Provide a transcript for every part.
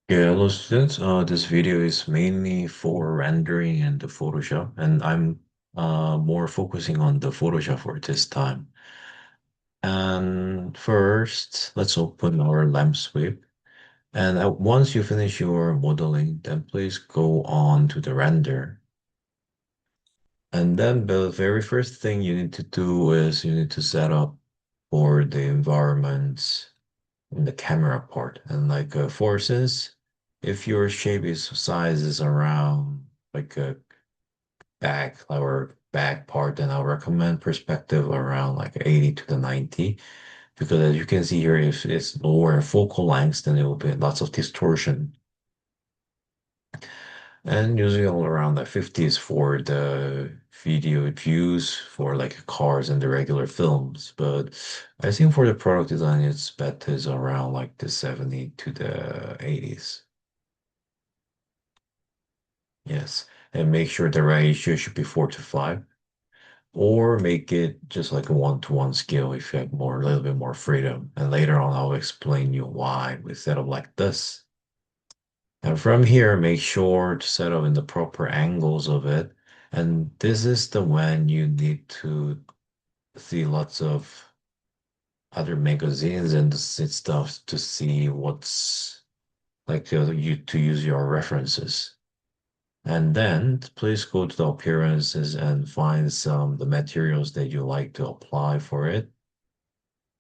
Yeah, hello students. This video is mainly for rendering and the Photoshop, and I'm more focusing on the Photoshop for this time. And first, let's open our lamp sweep. And once you finish your modeling, then please go on to the render. And then the very first thing you need to do is you need to set up for the environment in the camera part. And for instance, if your shape is size is around like a back part, then I'll recommend perspective around like 80 to the 90. Because as you can see here, if it's lower focal length, then it will be lots of distortion. And usually all around like 50 is for the video views for like cars and the regular films. But I think for the product design, it's better is around like the 70 to the 80s. Yes. And make sure the ratio should be 4 to 5. Or make it just like a 1-to-1 scale if you have more, a little bit more freedom. And later on, I'll explain you why we set up like this. And from here, make sure to set up in the proper angles of it. And this is the when you need to see lots of other magazines and stuff to see what's like you to use your references. And then please go to the appearances and find some the materials that you like to apply for it.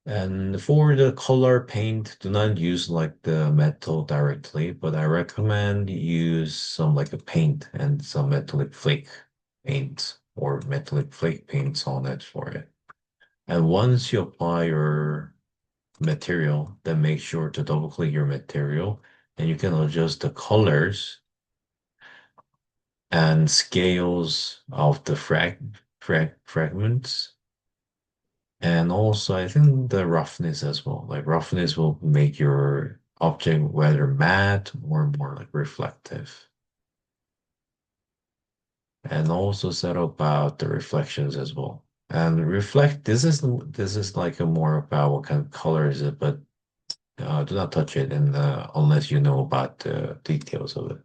And for the color paint, do not use like the metal directly, but I recommend you use some like a paint and some metallic flake paint or metallic flake paints on it for it. And once you apply your material, then make sure to double click your material and you can adjust the colors and scales of the fragments. And also, I think the roughness as well. Like roughness will make your object whether matte or more like reflective. And also set about the reflections as well. And reflect, this is like a more about what kind of color is it, but do not touch it unless you know about the details of it.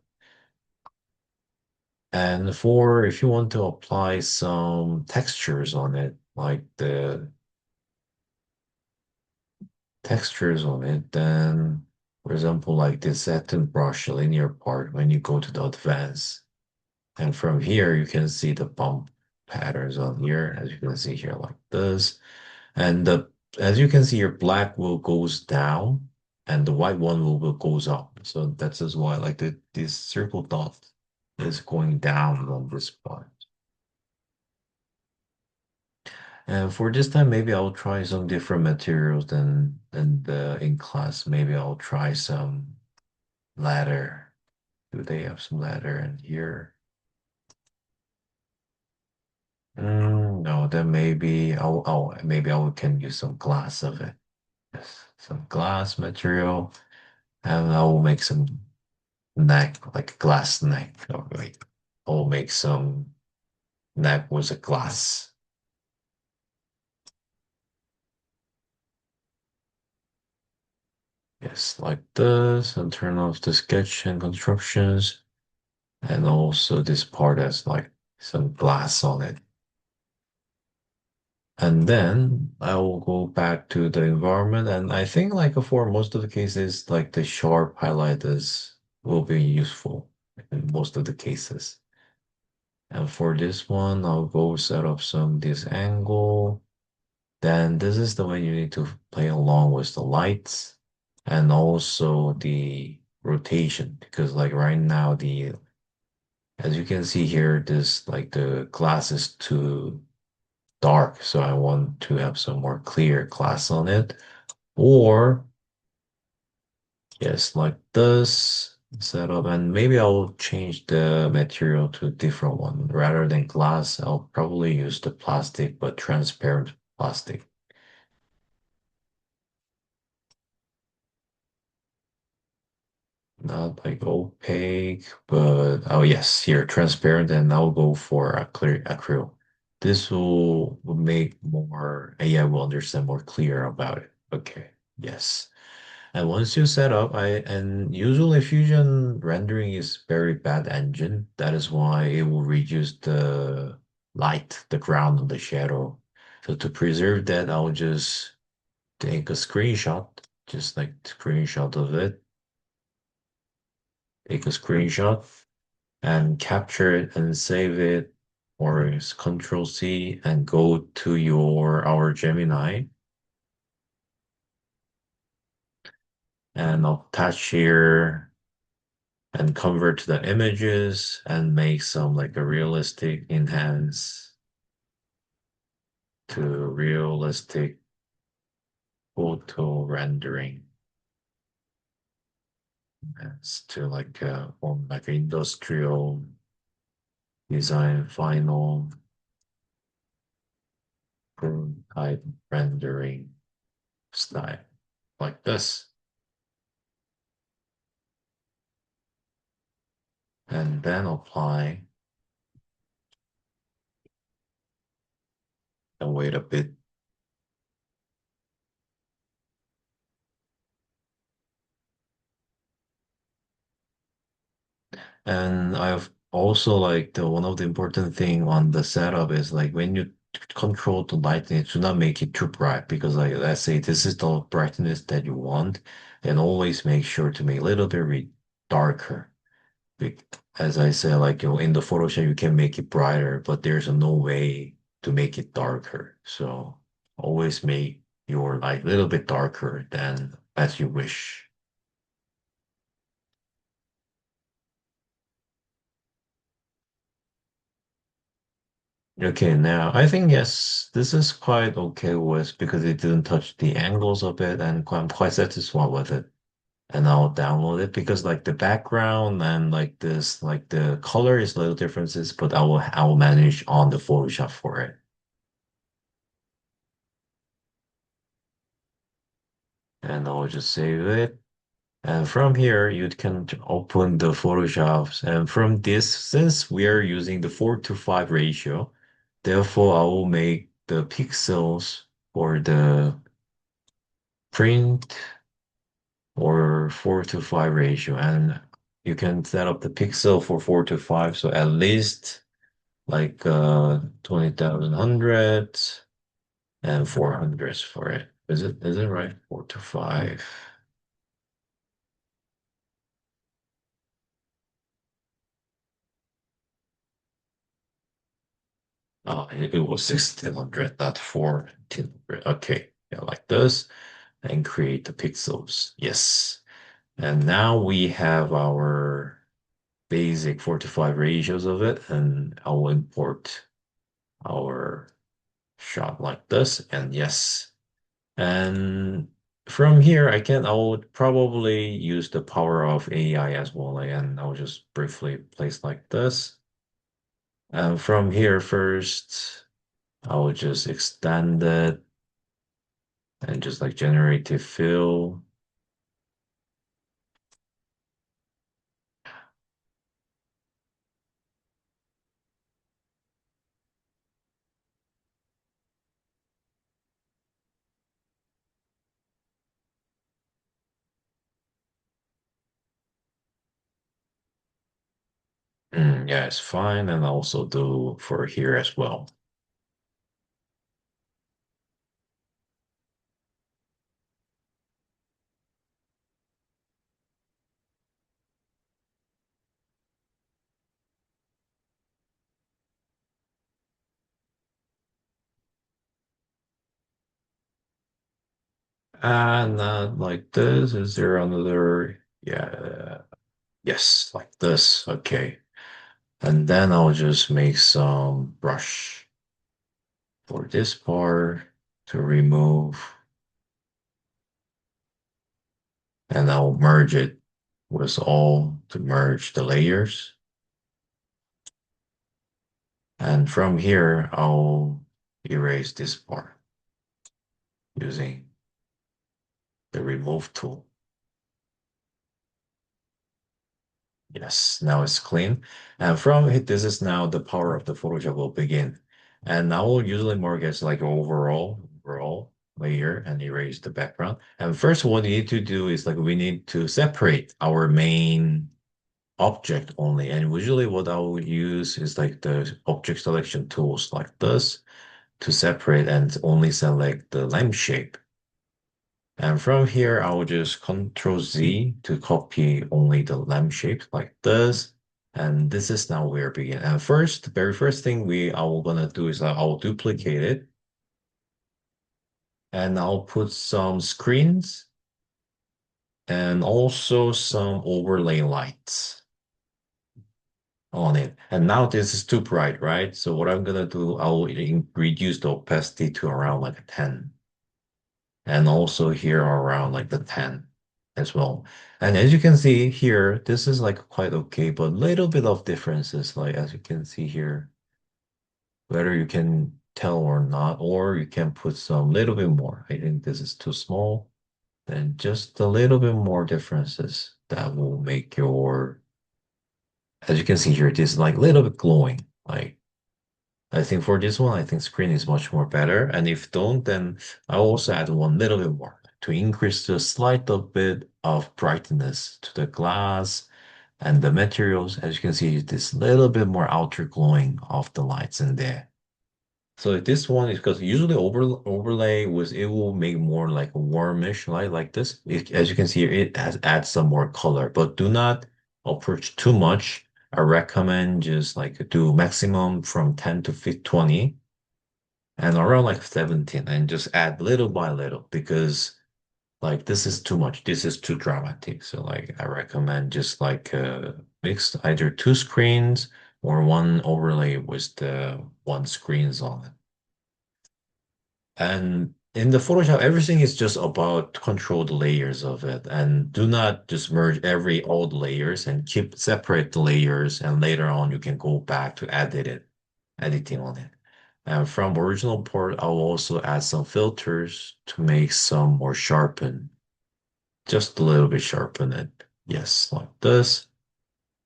And for if you want to apply some textures on it, like the textures on it, then, for example, like the satin brush linear part when you go to the advanced. And from here, you can see the bump patterns on here, as you can see here, like this. And as you can see, your black will goes down and the white one will goes up. So that's just why like this circle dot is going down on this part. And for this time, maybe I'll try some different materials than the in class. Maybe I'll try some ladder. Do they have some ladder in here? No, then maybe maybe I can use some glass of it. Yes, some glass material, and I will make some neck, like a glass neck. Oh, wait, I'll make some neck with a glass. Yes, like this, and turn off the sketch and constructions, and also this part has like some glass on it. And then I will go back to the environment. And I think like for most of the cases, like the sharp highlighters will be useful in most of the cases. And for this one, I'll go set up some this angle. Then this is the way you need to play along with the lights and also the rotation. Because like right now, as you can see here, this like the glass is too dark, so I want to have some more clear glass on it. Or yes, like this setup, and maybe I'll change the material to a different one. Rather than glass, I'll probably use the plastic, but transparent plastic. Not like opaque, but oh yes, here transparent, and I'll go for a clear acrylic. This will make more AI will understand more clear about it. Okay, yes. And once you set up, and usually Fusion rendering is very bad engine. That is why it will reduce the light, the ground, and the shadow. So to preserve that, I'll just take a screenshot, just like screenshot of it. Take a screenshot and capture it and save it, or use Control C and go to your our Gemini and attach here and convert the images and make some like a realistic enhance to realistic photo rendering. It's to like on like industrial design final prototype rendering style like this. And then apply and wait a bit. And I've also like the one of the important thing on the setup is like when you control the lighting, do not make it too bright because like let's say this is the brightness that you want, and always make sure to make a little bit darker. As I said, like in the Photoshop you can make it brighter, but there's no way to make it darker. So always make your light a little bit darker than as you wish. Okay, now I think yes, this is quite okay with because it didn't touch the angles of it, and I'm quite satisfied with it. And I'll download it because like the background and like this, like the color is little differences, but I will manage on the Photoshop for it. And I'll just save it. And from here, you can open the Photoshops. And from this, since we are using the 4 to 5 ratio, therefore I will make the pixels for the print or 4 to 5 ratio. And you can set up the pixel for 4 to 5. So at least like 20,000 hundreds and 400s for it. Is it right? 4 to 5. It was 1600, not 1400. Okay, yeah, like this, and create the pixels. Yes. And now we have our basic 4 to 5 ratios of it, and I'll import our shot like this, and yes. And from here, I would probably use the power of AI as well, and I'll just briefly place like this. And from here first, I will just extend it and just like generative fill. Yeah, it's fine. And also do for here as well. And like this, is there another? Yeah, yes, like this. Okay. And then I'll just make some brush for this part to remove, and I'll merge it with all to merge the layers. And from here, I'll erase this part using the remove tool. Yes, now it's clean. And from it, this is now the power of the Photoshop will begin. And I will usually mark as like overall. layer and erase the background. And first, what we need to do is like we need to separate our main object only. And usually what I will use is like the object selection tools like this to separate and only select the lampshade. And from here, I will just Control Z to copy only the lampshade like this. And this is now where we begin. And first, the very first thing I will gonna do is I'll duplicate it and I'll put some screens and also some overlay lights on it. And now this is too bright, right? So what I'm gonna do, I'll reduce the opacity to around like a 10. And also here around like the 10 as well. And as you can see here, this is like quite okay, but little bit of differences, like as you can see here, whether you can tell or not, or you can put some little bit more. I think this is too small. Then just a little bit more differences that will make your, as you can see here, this is like a little bit glowing. Like I think for this one, I think screen is much more better. And if don't, then I'll also add one little bit more to increase the slight bit of brightness to the glass and the materials. As you can see, this little bit more outer glowing of the lights in there. So this one is because usually overlay was it will make more like a warmish light like this. As you can see, it has adds some more color, but do not approach too much. I recommend just like do maximum from 10 to 20 and around like 17 and just add little by little because like this is too much. This is too dramatic. So like I recommend just like mix either two screens or one overlay with the one screens on it. And in the Photoshop, everything is just about control the layers of it and do not just merge every old layers and keep separate the layers and later on you can go back to editing on it. And from original part, I'll also add some filters to make some more sharpen, just a little bit sharpen it. Yes, like this.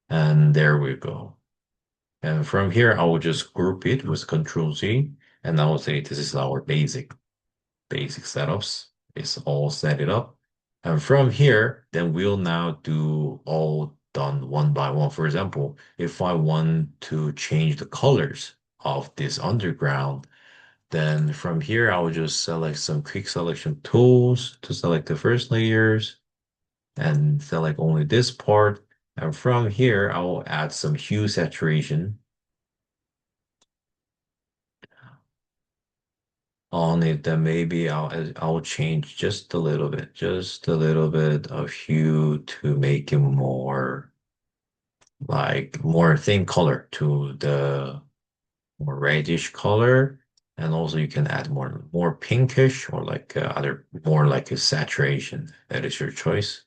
And there we go. And from here, I will just group it with Control Z and I will say this is our basic setups. It's all set it up. And from here, then we'll now do all done one by one. For example, if I want to change the colors of this underground, then from here, I will just select some quick selection tools to select the first layers and select only this part. And from here, I will add some hue saturation on it, then maybe I'll change just a little bit of hue to make it more like more thin color to the more reddish color. And also you can add more pinkish or like other more like a saturation. That is your choice.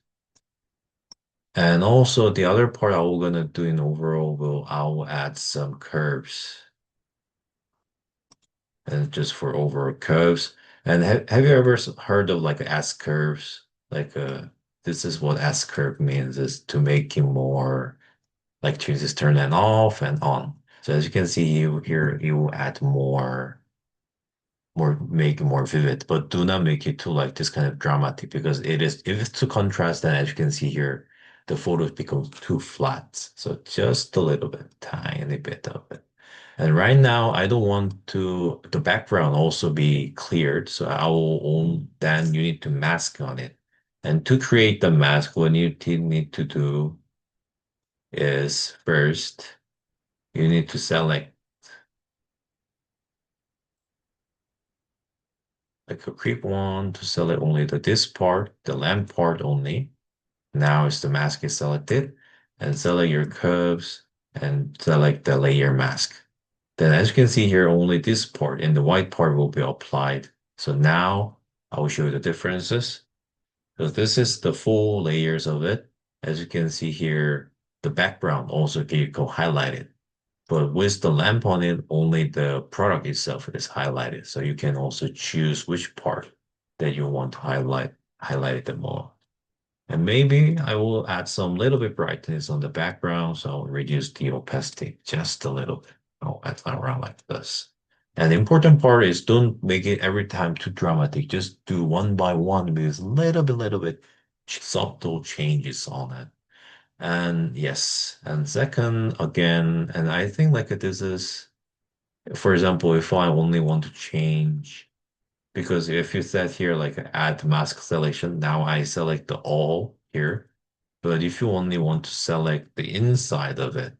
And also the other part I will gonna do in overall will I will add some curves and just for over curves. And have you ever heard of like S curves? Like this is what S curve means is to make it more like to just turn it off and on. So as you can see here, you will add make it more vivid, but do not make it too like this kind of dramatic because it is if it's too contrast, then as you can see here, the photos become too flat. So just a little bit, tiny bit of it. And right now, I don't want to the background also be cleared. So I will then you need to mask on it. And to create the mask, what you need to do is first you need to select like a quick one to select only this part, the lamp part only. Now is the mask is selected and select your curves and select the layer mask. Then as you can see here, only this part and the white part will be applied. So now I will show you the differences. So this is the full layers of it. As you can see here, the background also can go highlighted. But with the lamp on it, only the product itself is highlighted. So you can also choose which part that you want to highlight it the more. And maybe I will add some little bit brightness on the background, so I'll reduce the opacity just a little bit. Oh, around like this. And the important part is don't make it every time too dramatic. Just do one by one with little bit subtle changes on it. And yes, and second, again, and I think like this is, for example, if I only want to change, because if you set here like add mask selection, now I select the all here. But if you only want to select the inside of it,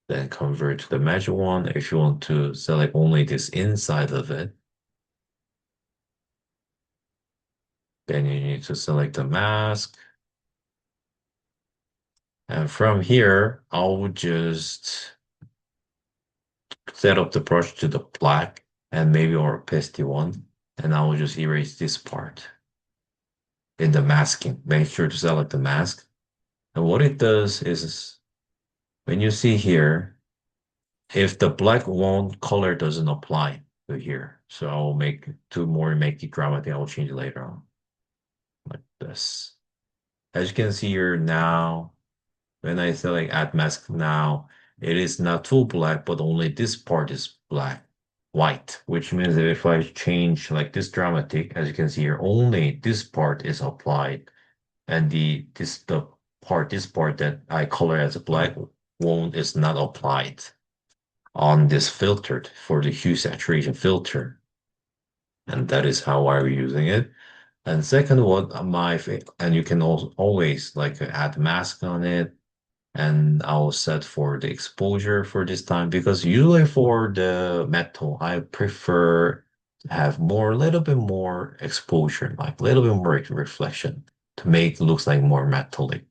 then convert to the measure one. If you want to select only this inside of it, then you need to select the mask. And from here, I will just set up the brush to the black and maybe or pasty one. And I will just erase this part in the masking. Make sure to select the mask. And what it does is when you see here, if the black one color doesn't apply to here, so I'll make to more make it dramatic, I'll change it later on like this. As you can see here now, when I select add mask now, it is not full black, but only this part is black, white, which means that if I change like this dramatic, as you can see here, only this part is applied, and this part that I color as black won't is not applied on this filtered for the hue saturation filter. And that is how I'm using it. And second one, and you can also always like add mask on it. And I'll set for the exposure for this time because usually for the metal, I prefer to have more, a little bit more exposure, like a little bit more reflection to make it looks like more metallic.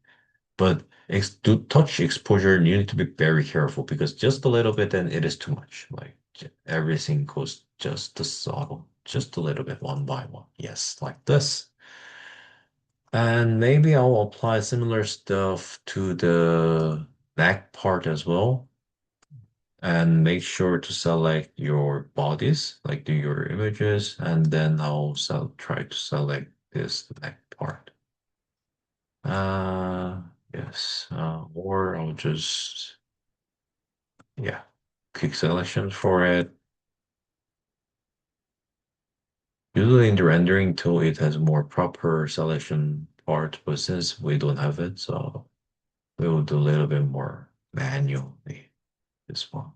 But to touch exposure, you need to be very careful because just a little bit, then it is too much. Like everything goes just the subtle, just a little bit one by one. Yes, like this. And maybe I'll apply similar stuff to the back part as well. And make sure to select your bodies, like do your images, and then try to select this back part. Uh, yes, or I'll just, yeah, quick selection for it. Usually in the rendering tool, it has more proper selection part, but since we don't have it, so we will do a little bit more manually this one.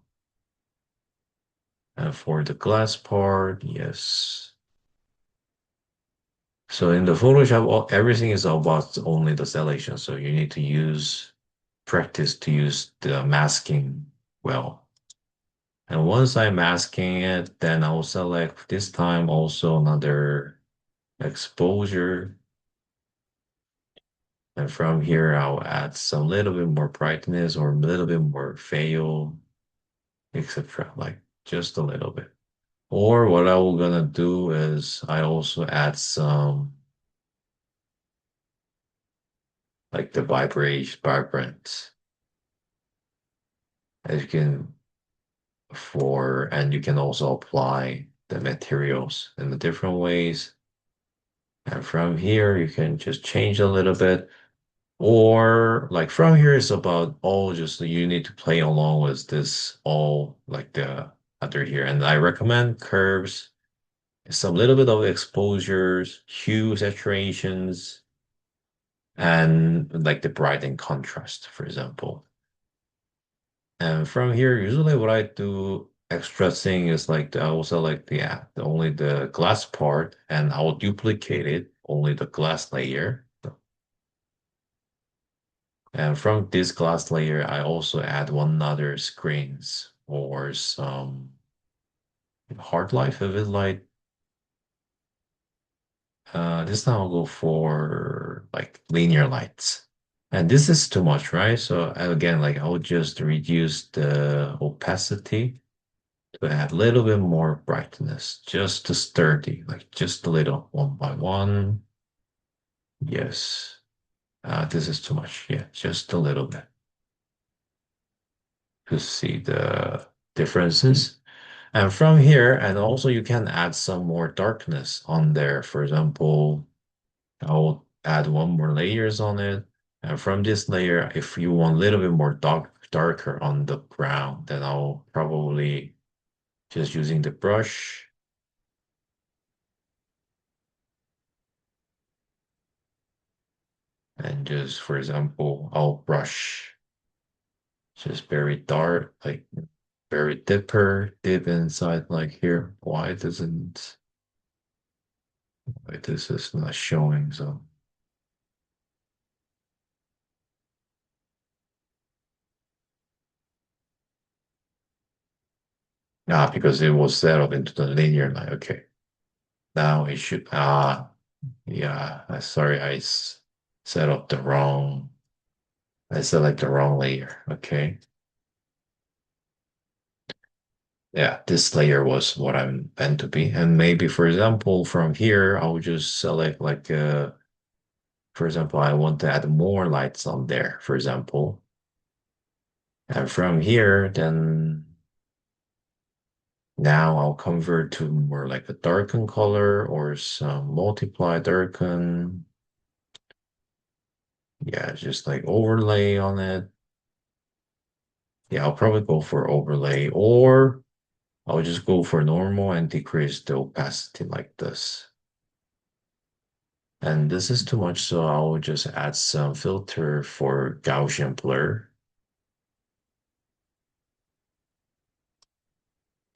And for the glass part, yes. So in the Photoshop, everything is about only the selection. So you need to practice to use the masking well. And once I'm masking it, then I'll select this time also another exposure. And from here, I'll add some little bit more brightness or a little bit more veil, etc. Like just a little bit. Or what I will gonna do is I also add some like the vibration, vibrant, as you can and you can also apply the materials in the different ways. And from here, you can just change a little bit. Or like from here is about all just you need to play along with this all like the other here. And I recommend curves, some little bit of exposures, hue saturations, and like the bright and contrast, for example. And from here, usually what I do extra thing is like I also like the only the glass part and I'll duplicate it, only the glass layer. And from this glass layer, I also add one other screens or some hard light, vivid light. This time I'll go for like linear lights. And this is too much, right? So again, like I'll just reduce the opacity to add a little bit more brightness, just to sturdy, like just a little one by one. Yes. This is too much. Yeah, just a little bit to see the differences. And from here, and also you can add some more darkness on there. For example, I'll add one more layers on it. And from this layer, if you want a little bit more darker on the ground, then I'll probably just using the brush and just, for example, I'll brush just very dark, like very dip inside like here. Why this is not showing? So because it was set up into the linear line. Okay, now it should yeah. Sorry, set up the wrong. I select the wrong layer. Okay, yeah, this layer was what I'm meant to be, and maybe for example from here I'll just select like for example I want to add more lights on there. For example, and from here then. Now I'll convert to more like a darken color or some multiply darken. Yeah, just like overlay on it. Yeah, I'll probably go for overlay or I'll just go for normal and decrease the opacity like this. And this is too much, so I'll just add some filter for Gaussian blur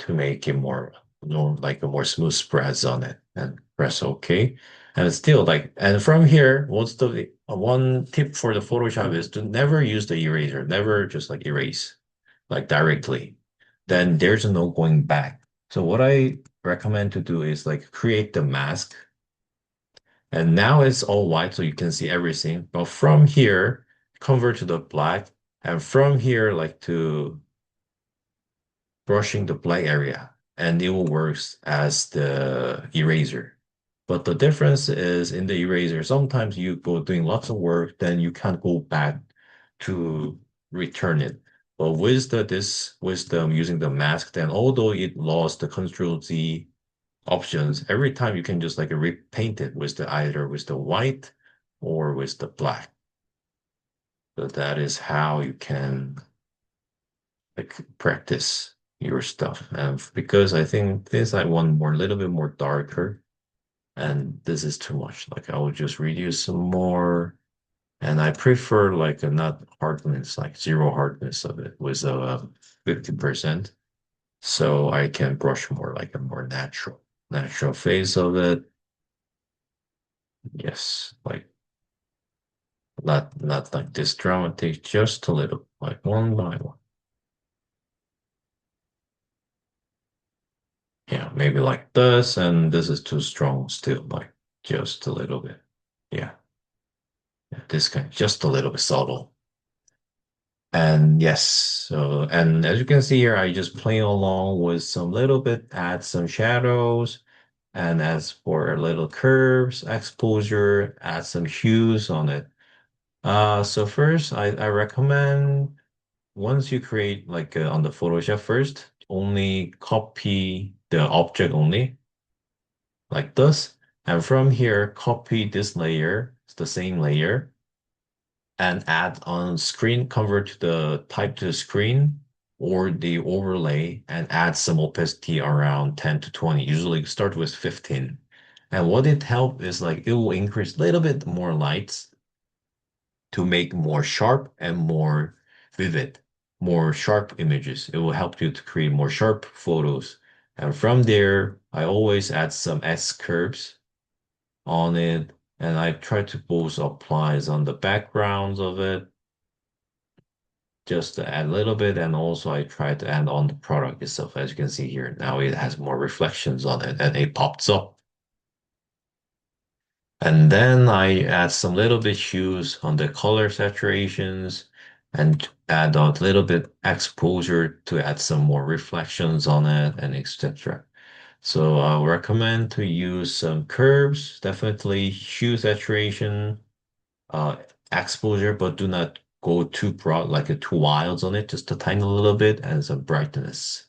to make it more like a more smooth spreads on it and press OK. And it's still like, and from here, what's the one tip for the Photoshop is to never use the eraser, never just like erase like directly. Then there's no going back. So what I recommend to do is like create the mask. And now it's all white, so you can see everything. But from here, convert to the black. And from here, like to brushing the black area and it will work as the eraser. But the difference is in the eraser, sometimes you go doing lots of work, then you can't go back to return it. But with this wisdom using the mask, then although it lost the Control Z options, every time you can just like repaint it with the either with the white or with the black. So that is how you can like practice your stuff. And because I think this I want more, a little bit more darker, and this is too much. Like I will just reduce some more, and I prefer like a not hardness, like zero hardness of it with a 50%, so I can brush more like a more natural face of it. Yes, like not like this dramatic, just a little, like one by one. Yeah, maybe like this, and this is too strong still, like just a little bit. Yeah, yeah, this kind just a little bit subtle. And yes, so and as you can see here, I just play along with some little bit, add some shadows, and as for little curves, exposure, add some hues on it. So first, I recommend once you create like on the Photoshop first, only copy the object only like this. And from here, copy this layer, it's the same layer, and add on screen, convert to the type to the screen or the overlay and add some opacity around 10 to 20. Usually start with 15. And what it helps is like it will increase a little bit more lights to make more sharp and more vivid, more sharp images. It will help you to create more sharp photos. And from there, I always add some S curves on it, and I try to both applies on the backgrounds of it, just to add a little bit, and also I try to add on the product itself. As you can see here, now it has more reflections on it, and it pops up. And then I add some little bit hues on the color saturations and add a little bit exposure to add some more reflections on it and etc. So I recommend to use some curves, definitely hue saturation, uh, exposure, but do not go too broad, like a too wild on it, just a tiny little bit and some brightness.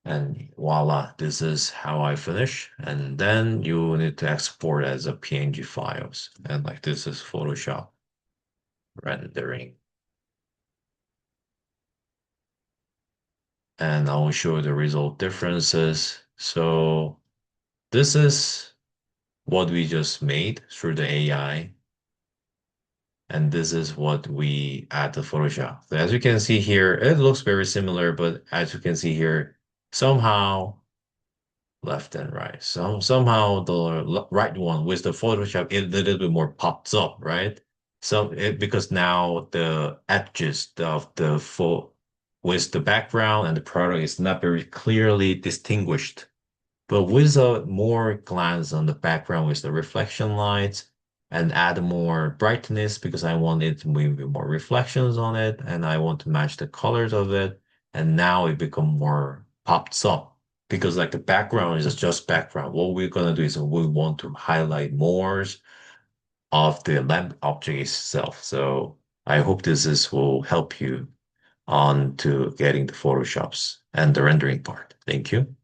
And voila, this is how I finish. And then you need to export as a PNG files. And like this is Photoshop rendering. and I will show the result differences. So this is what we just made through the AI. And this is what we add to Photoshop. So as you can see here, it looks very similar, but as you can see here, somehow left and right. Somehow the right one with the Photoshop, it a little bit more pops up, right? Because now the edges of the full with the background and the product is not very clearly distinguished. But with a more glance on the background with the reflection lights and add more brightness because I want it to maybe more reflections on it and I want to match the colors of it. And now it become more pops up because like the background is just background. What we're gonna do is we want to highlight more of the lamp object itself. So I hope will help you on to getting the Photoshops and the rendering part. Thank you.